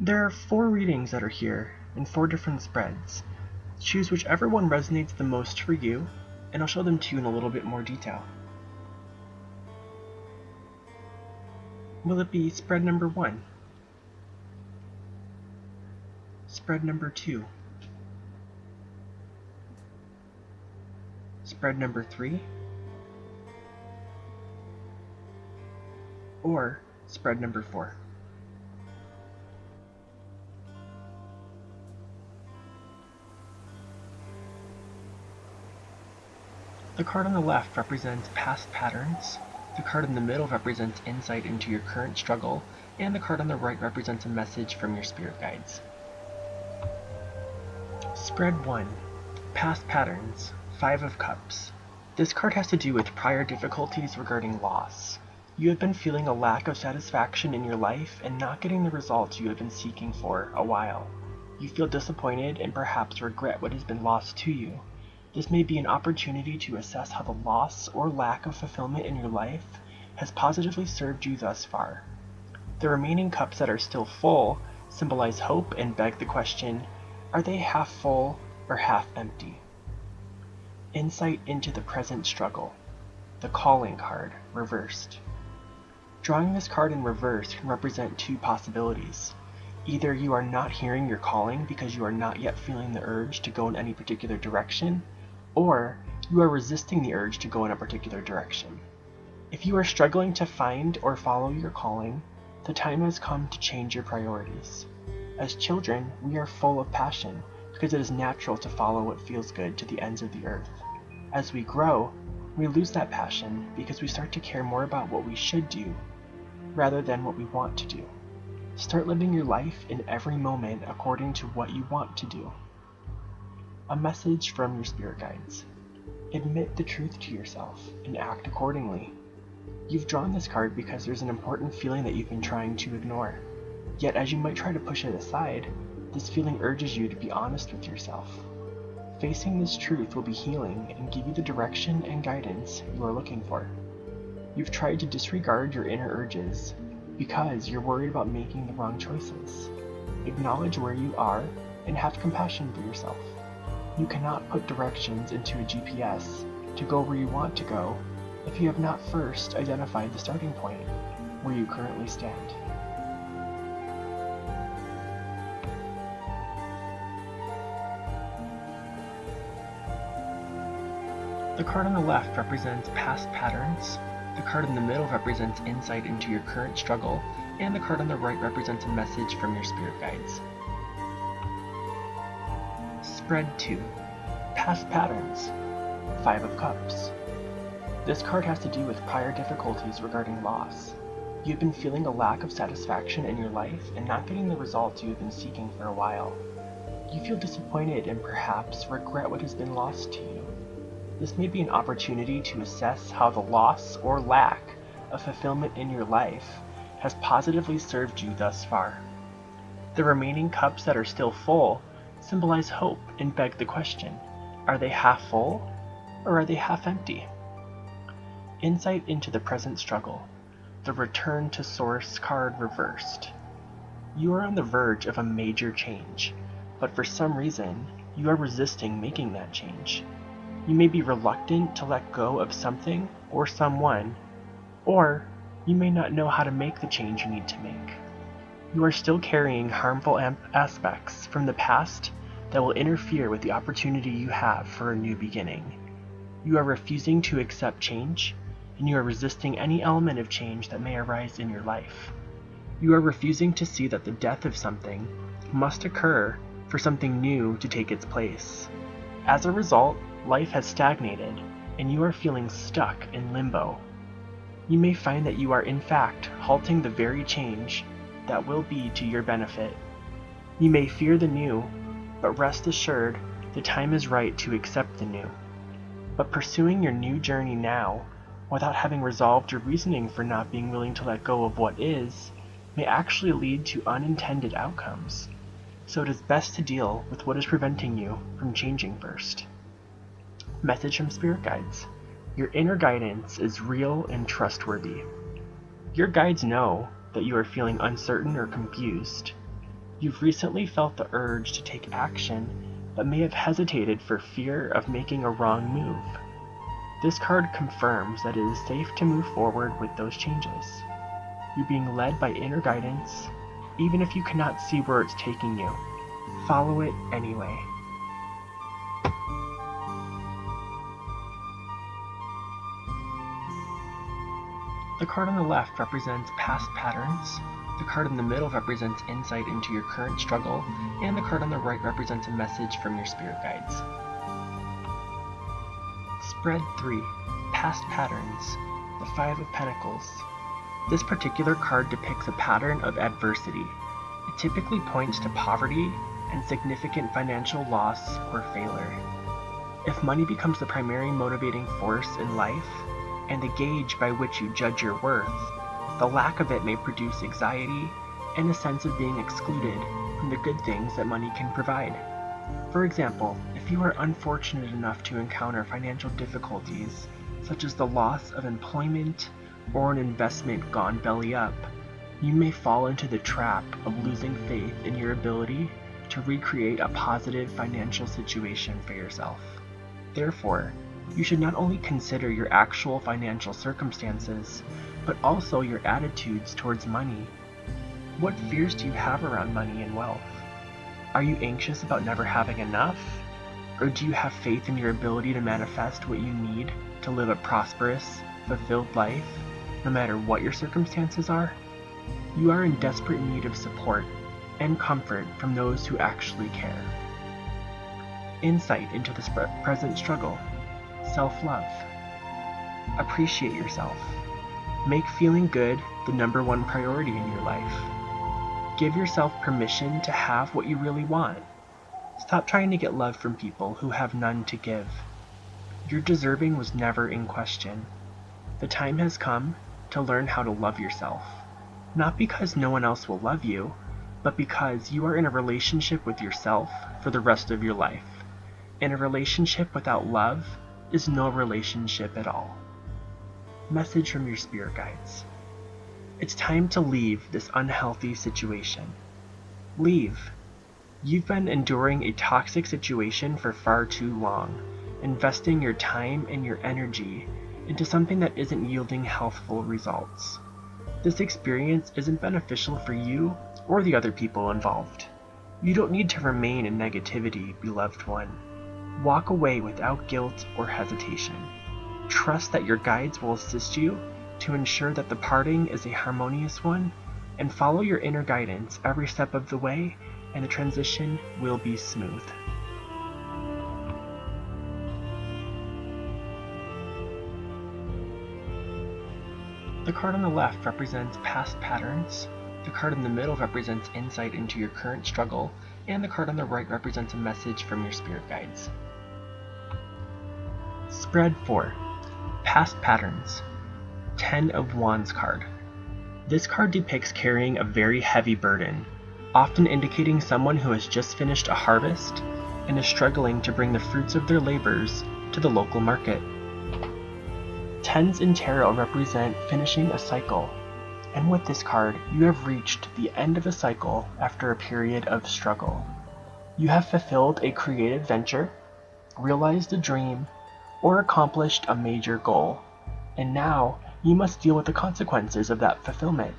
There are 4 readings that are here in 4 different spreads. Choose whichever one resonates the most for you, and I'll show them to you in a little bit more detail. Will it be spread number 1? Spread number 2? Spread number 3? Or spread number 4? The card on the left represents past patterns, the card in the middle represents insight into your current struggle, and the card on the right represents a message from your spirit guides. Spread 1. Past patterns, 5 of Cups. This card has to do with prior difficulties regarding loss. You have been feeling a lack of satisfaction in your life and not getting the results you have been seeking for a while. You feel disappointed and perhaps regret what has been lost to you. This may be an opportunity to assess how the loss or lack of fulfillment in your life has positively served you thus far. The remaining cups that are still full symbolize hope and beg the question, are they half full or half empty? Insight into the present struggle. The calling card, reversed. Drawing this card in reverse can represent 2 possibilities. Either you are not hearing your calling because you are not yet feeling the urge to go in any particular direction, or you are resisting the urge to go in a particular direction. If you are struggling to find or follow your calling, the time has come to change your priorities. As children, we are full of passion because it is natural to follow what feels good to the ends of the earth. As we grow, we lose that passion because we start to care more about what we should do rather than what we want to do. Start living your life in every moment according to what you want to do. A message from your spirit guides. Admit the truth to yourself and act accordingly. You've drawn this card because there's an important feeling that you've been trying to ignore. Yet as you might try to push it aside, this feeling urges you to be honest with yourself. Facing this truth will be healing and give you the direction and guidance you are looking for. You've tried to disregard your inner urges because you're worried about making the wrong choices. Acknowledge where you are and have compassion for yourself. You cannot put directions into a GPS to go where you want to go if you have not first identified the starting point, where you currently stand. The card on the left represents past patterns, the card in the middle represents insight into your current struggle, and the card on the right represents a message from your spirit guides. Spread 2. Past patterns, 5 of Cups. This card has to do with prior difficulties regarding loss. You've been feeling a lack of satisfaction in your life and not getting the results you have been seeking for a while. You feel disappointed and perhaps regret what has been lost to you. This may be an opportunity to assess how the loss or lack of fulfillment in your life has positively served you thus far. The remaining cups that are still full symbolize hope and beg the question, are they half full or are they half empty? Insight into the present struggle. The Return to Source card reversed. You are on the verge of a major change, but for some reason, you are resisting making that change. You may be reluctant to let go of something or someone, or you may not know how to make the change you need to make. You are still carrying harmful aspects from the past that will interfere with the opportunity you have for a new beginning. You are refusing to accept change, and you are resisting any element of change that may arise in your life. You are refusing to see that the death of something must occur for something new to take its place. As a result, life has stagnated, and you are feeling stuck in limbo. You may find that you are in fact halting the very change that will be to your benefit. You may fear the new, but rest assured the time is right to accept the new. But pursuing your new journey now, without having resolved your reasoning for not being willing to let go of what is, may actually lead to unintended outcomes. So it is best to deal with what is preventing you from changing first. Message from Spirit Guides. Your inner guidance is real and trustworthy. Your guides know that you are feeling uncertain or confused. You've recently felt the urge to take action, but may have hesitated for fear of making a wrong move. This card confirms that it is safe to move forward with those changes. You're being led by inner guidance, even if you cannot see where it's taking you. Follow it anyway. The card on the left represents past patterns, the card in the middle represents insight into your current struggle, and the card on the right represents a message from your spirit guides. Spread 3. Past patterns. The 5 of Pentacles. This particular card depicts a pattern of adversity. It typically points to poverty and significant financial loss or failure. If money becomes the primary motivating force in life, and the gauge by which you judge your worth, the lack of it may produce anxiety and a sense of being excluded from the good things that money can provide. For example, if you are unfortunate enough to encounter financial difficulties, such as the loss of employment or an investment gone belly up, you may fall into the trap of losing faith in your ability to recreate a positive financial situation for yourself. Therefore, you should not only consider your actual financial circumstances, but also your attitudes towards money. What fears do you have around money and wealth? Are you anxious about never having enough? Or do you have faith in your ability to manifest what you need to live a prosperous, fulfilled life, no matter what your circumstances are? You are in desperate need of support and comfort from those who actually care. Insight into the present struggle. Self-love. Appreciate yourself. Make feeling good the number one priority in your life. Give yourself permission to have what you really want. Stop trying to get love from people who have none to give. Your deserving was never in question. The time has come to learn how to love yourself. Not because no one else will love you, but because you are in a relationship with yourself for the rest of your life. And a relationship without love is no relationship at all. Message from your spirit guides. It's time to leave this unhealthy situation. Leave. You've been enduring a toxic situation for far too long, investing your time and your energy into something that isn't yielding healthful results. This experience isn't beneficial for you or the other people involved. You don't need to remain in negativity, beloved one. Walk away without guilt or hesitation. Trust that your guides will assist you to ensure that the parting is a harmonious one, and follow your inner guidance every step of the way, and the transition will be smooth. The card on the left represents past patterns, the card in the middle represents insight into your current struggle, and the card on the right represents a message from your spirit guides. Spread 4. Past patterns. 10 of Wands card. This card depicts carrying a very heavy burden, often indicating someone who has just finished a harvest and is struggling to bring the fruits of their labors to the local market. 10s in tarot represent finishing a cycle, and with this card, you have reached the end of a cycle after a period of struggle. You have fulfilled a creative venture, realized a dream, or accomplished a major goal, and now you must deal with the consequences of that fulfillment.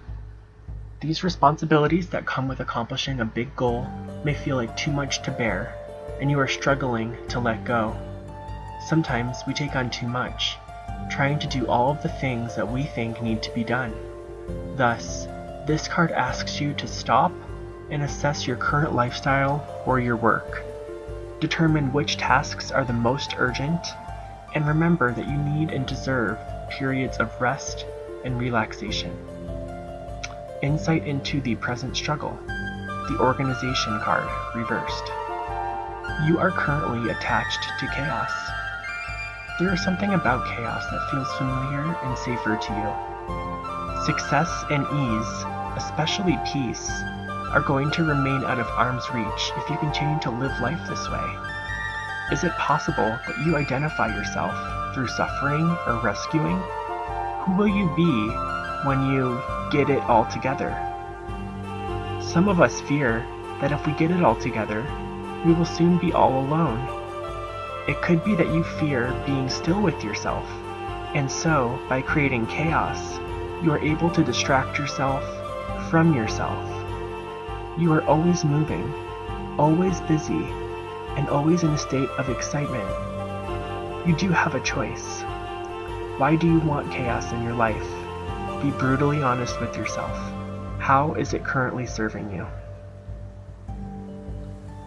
These responsibilities that come with accomplishing a big goal may feel like too much to bear, and you are struggling to let go. Sometimes we take on too much, trying to do all of the things that we think need to be done. Thus, this card asks you to stop and assess your current lifestyle or your work. Determine which tasks are the most urgent, and remember that you need and deserve periods of rest and relaxation. Insight into the present struggle. The organization card, reversed. You are currently attached to chaos. There is something about chaos that feels familiar and safer to you. Success and ease, especially peace, are going to remain out of arm's reach if you continue to live life this way. Is it possible that you identify yourself through suffering or rescuing? Who will you be when you get it all together? Some of us fear that if we get it all together, we will soon be all alone. It could be that you fear being still with yourself, and so, by creating chaos, you are able to distract yourself from yourself. You are always moving, always busy, and always in a state of excitement. You do have a choice. Why do you want chaos in your life? Be brutally honest with yourself. How is it currently serving you?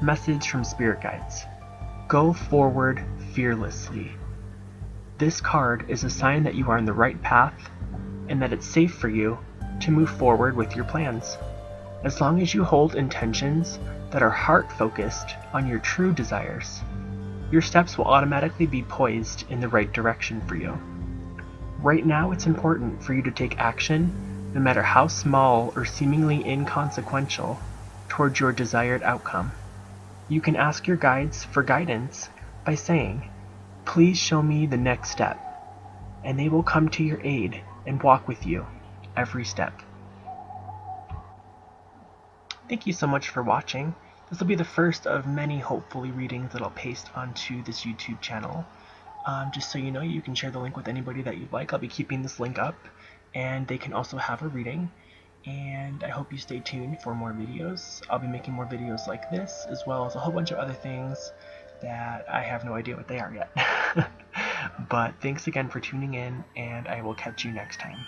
Message from Spirit Guides. Go forward fearlessly. This card is a sign that you are on the right path and that it's safe for you to move forward with your plans. As long as you hold intentions that are heart-focused on your true desires, your steps will automatically be poised in the right direction for you. Right now, it's important for you to take action, no matter how small or seemingly inconsequential, towards your desired outcome. You can ask your guides for guidance by saying, "Please show me the next step," and they will come to your aid and walk with you every step. Thank you so much for watching. This will be the first of many, hopefully, readings that I'll paste onto this YouTube channel. Just so you know, you can share the link with anybody that you'd like. I'll be keeping this link up, and they can also have a reading. And I hope you stay tuned for more videos. I'll be making more videos like this, as well as a whole bunch of other things that I have no idea what they are yet. But thanks again for tuning in, and I will catch you next time.